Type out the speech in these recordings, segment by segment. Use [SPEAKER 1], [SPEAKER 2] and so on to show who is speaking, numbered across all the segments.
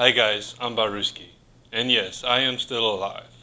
[SPEAKER 1] Hi guys, I'm Barouskie, and yes, I am still alive.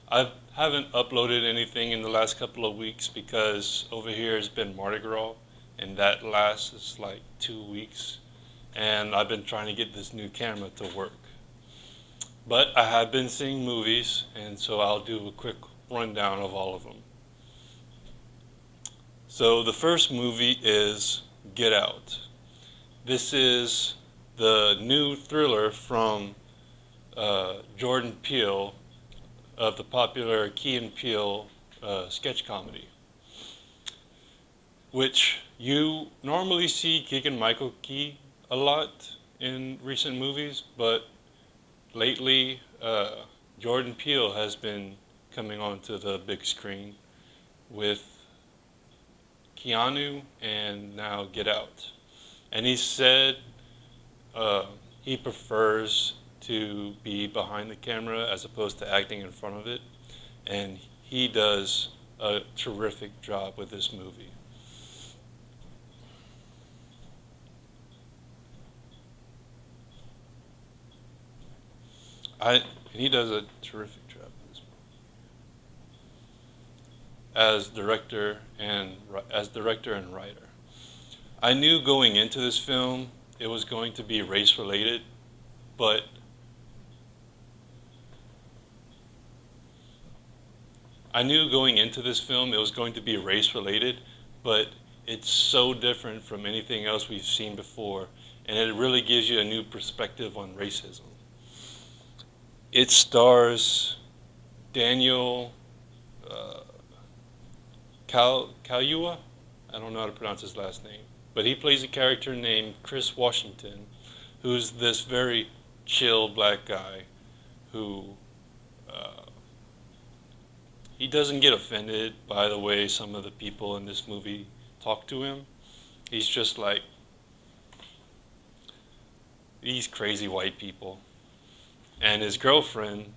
[SPEAKER 1] I haven't uploaded anything in the last couple of weeks because over here has been Mardi Gras, and that lasts like 2 weeks, and I've been trying to get this new camera to work. But I have been seeing movies, and so I'll do a quick rundown of all of them. So the first movie is Get Out. This is the new thriller from Jordan Peele of the popular Key and Peele sketch comedy, which you normally see Keegan-Michael Key a lot in recent movies, but lately Jordan Peele has been coming onto the big screen with Keanu and now Get Out. And he said he prefers to be behind the camera as opposed to acting in front of it. And he does a terrific job with this movie. He does a terrific job with this movie as director and writer. I knew going into this film it was going to be race related, but it's so different from anything else we've seen before, and it really gives you a new perspective on racism. It stars Daniel Kaluuya. I don't know how to pronounce his last name, but he plays a character named Chris Washington, who's this very chill black guy who he doesn't get offended by the way some of the people in this movie talk to him. He's just like these crazy white people. And his girlfriend,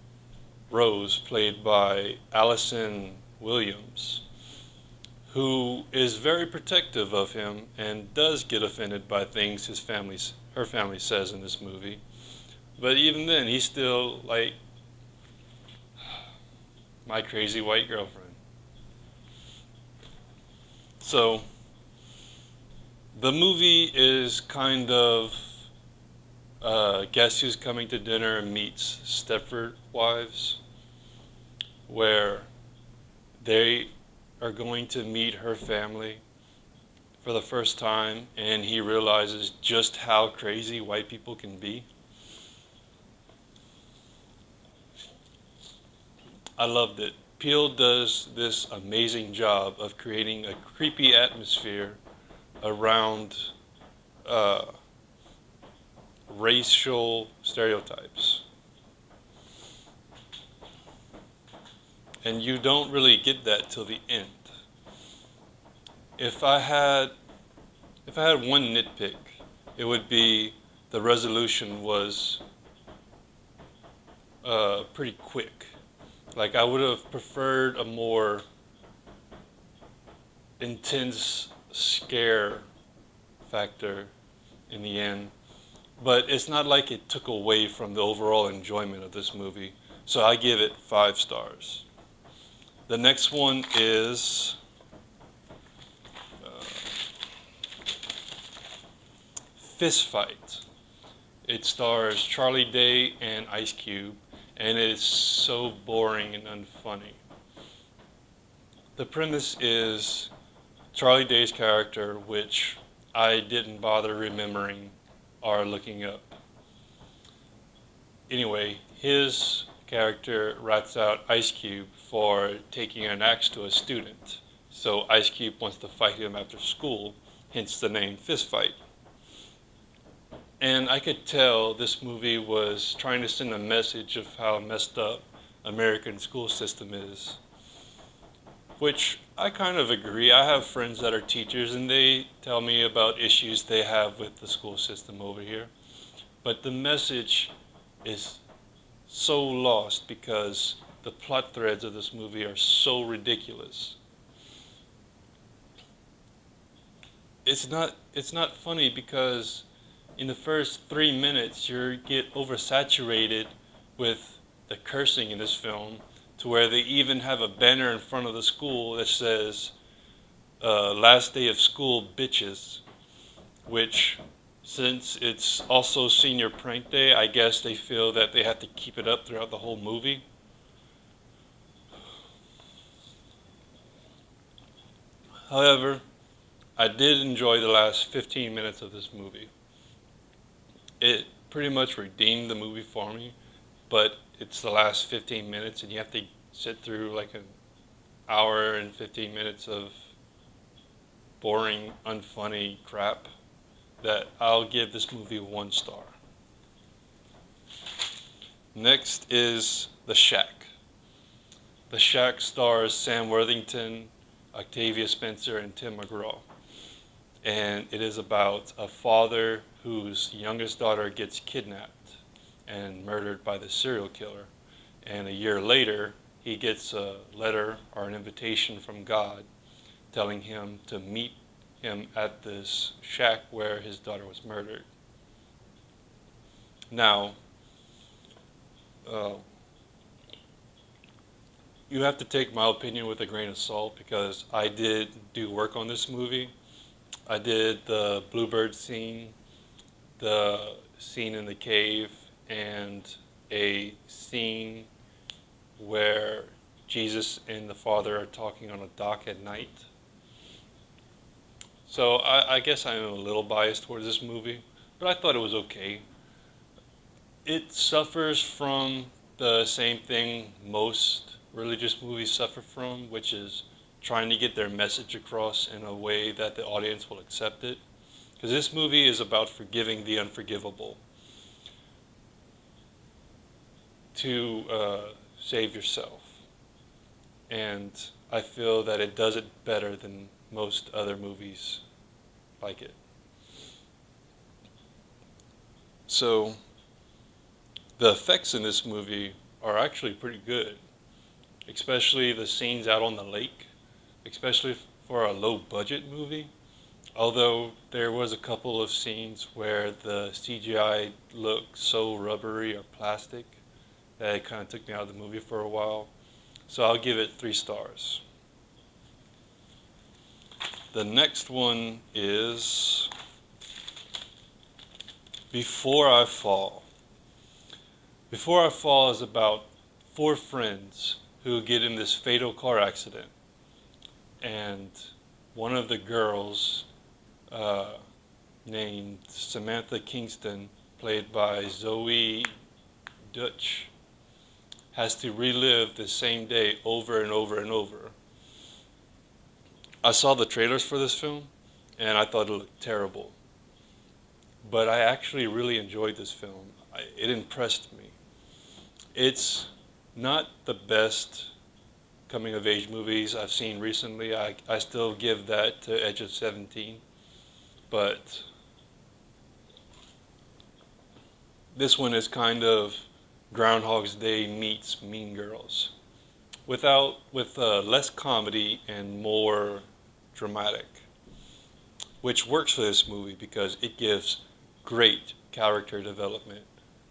[SPEAKER 1] Rose, played by Allison Williams, who is very protective of him and does get offended by things her family says in this movie. But even then, he's still like my crazy white girlfriend. So the movie is kind of Guess Who's Coming to Dinner meets Stepford Wives, where they are going to meet her family for the first time, and he realizes just how crazy white people can be. I loved it. Peele does this amazing job of creating a creepy atmosphere around racial stereotypes. And you don't really get that till the end. If I had one nitpick, it would be the resolution was pretty quick. Like, I would have preferred a more intense scare factor in the end. But it's not like it took away from the overall enjoyment of this movie. So I give it 5 stars. The next one is Fist Fight. It stars Charlie Day and Ice Cube, and it is so boring and unfunny. The premise is Charlie Day's character, which I didn't bother remembering or looking up. Anyway, his character rats out Ice Cube for taking an axe to a student. So Ice Cube wants to fight him after school, hence the name Fist Fight. And I could tell this movie was trying to send a message of how messed up American school system is, which I kind of agree. I have friends that are teachers, and they tell me about issues they have with the school system over here. But the message is so lost because the plot threads of this movie are so ridiculous. It's not funny because in the first 3 minutes, you get oversaturated with the cursing in this film, to where they even have a banner in front of the school that says, last day of school, bitches, which, since it's also senior prank day, I guess they feel that they have to keep it up throughout the whole movie. However, I did enjoy the last 15 minutes of this movie. It pretty much redeemed the movie for me, but it's the last 15 minutes and you have to sit through like an hour and 15 minutes of boring, unfunny crap that I'll give this movie 1 star. Next is The Shack. The Shack stars Sam Worthington, Octavia Spencer, and Tim McGraw. And it is about a father whose youngest daughter gets kidnapped and murdered by the serial killer. And a year later, he gets a letter or an invitation from God telling him to meet him at this shack where his daughter was murdered. Now, you have to take my opinion with a grain of salt, because I did do work on this movie. I did the bluebird scene, the scene in the cave, and a scene where Jesus and the Father are talking on a dock at night. So I guess I'm a little biased towards this movie, but I thought it was okay. It suffers from the same thing most religious movies suffer from, which is trying to get their message across in a way that the audience will accept it. Because this movie is about forgiving the unforgivable to save yourself. And I feel that it does it better than most other movies like it. So the effects in this movie are actually pretty good, especially the scenes out on the lake, especially for a low budget movie. Although there was a couple of scenes where the CGI looked so rubbery or plastic that it kind of took me out of the movie for a while. So I'll give it 3 stars. The next one is Before I Fall. Before I Fall is about 4 friends who get in this fatal car accident. And one of the girls, named Samantha Kingston, played by Zoe Dutch, has to relive the same day over and over and over. I saw the trailers for this film, and I thought it looked terrible. But I actually really enjoyed this film. It impressed me. It's not the best coming-of-age movies I've seen recently. I still give that to Edge of 17. But this one is kind of Groundhog's Day meets Mean Girls, with less comedy and more dramatic, which works for this movie because it gives great character development.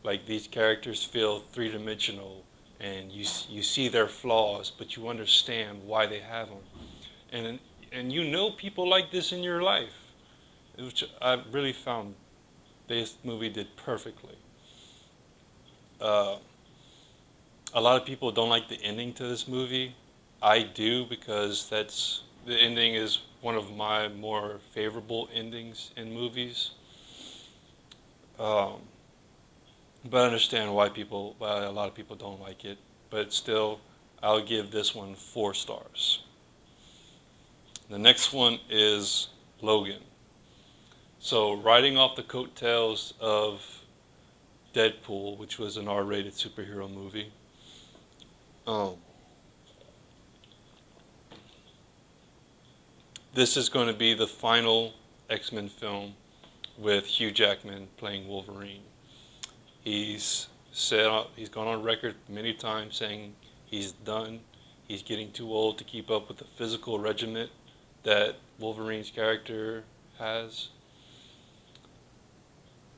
[SPEAKER 1] Like, these characters feel three-dimensional, and you see their flaws, but you understand why they have them, and you know people like this in your life, which I really found this movie did perfectly. A lot of people don't like the ending to this movie. I do, because the ending is one of my more favorable endings in movies. But I understand why a lot of people don't like it. But still, I'll give this one 4 stars. The next one is Logan. So, riding off the coattails of Deadpool, which was an R-rated superhero movie, this is going to be the final X-Men film with Hugh Jackman playing Wolverine. He's gone on record many times saying he's done. He's getting too old to keep up with the physical regimen that Wolverine's character has.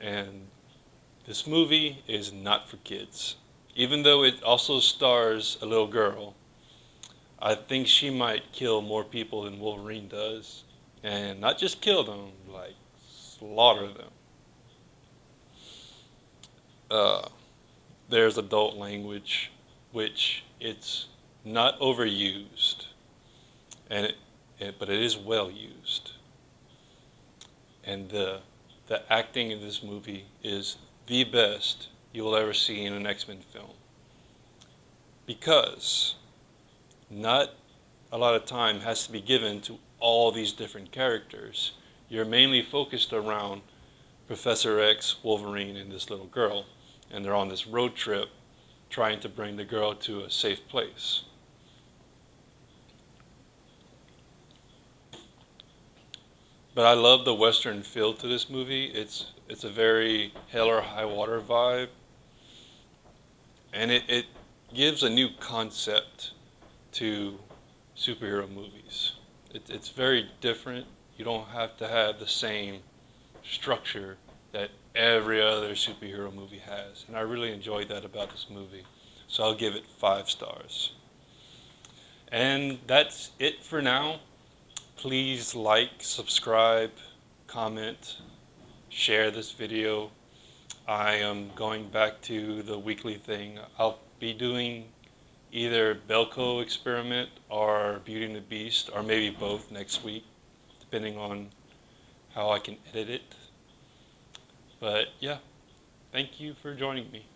[SPEAKER 1] And this movie is not for kids. Even though it also stars a little girl, I think she might kill more people than Wolverine does. And not just kill them, like slaughter them. Uh, there's adult language, which it's not overused, and but it is well used. And the acting in this movie is the best you will ever see in an X-Men film, because not a lot of time has to be given to all these different characters. You're mainly focused around Professor X, Wolverine, and this little girl, and they're on this road trip trying to bring the girl to a safe place. But I love the Western feel to this movie. It's a very hell or high water vibe, and it gives a new concept to superhero movies. It's very different. You don't have to have the same structure that every other superhero movie has. And I really enjoyed that about this movie. So I'll give it 5 stars. And that's it for now. Please like, subscribe, comment, share this video. I am going back to the weekly thing. I'll be doing either Belko Experiment or Beauty and the Beast, or maybe both next week, depending on how I can edit it. But yeah, thank you for joining me.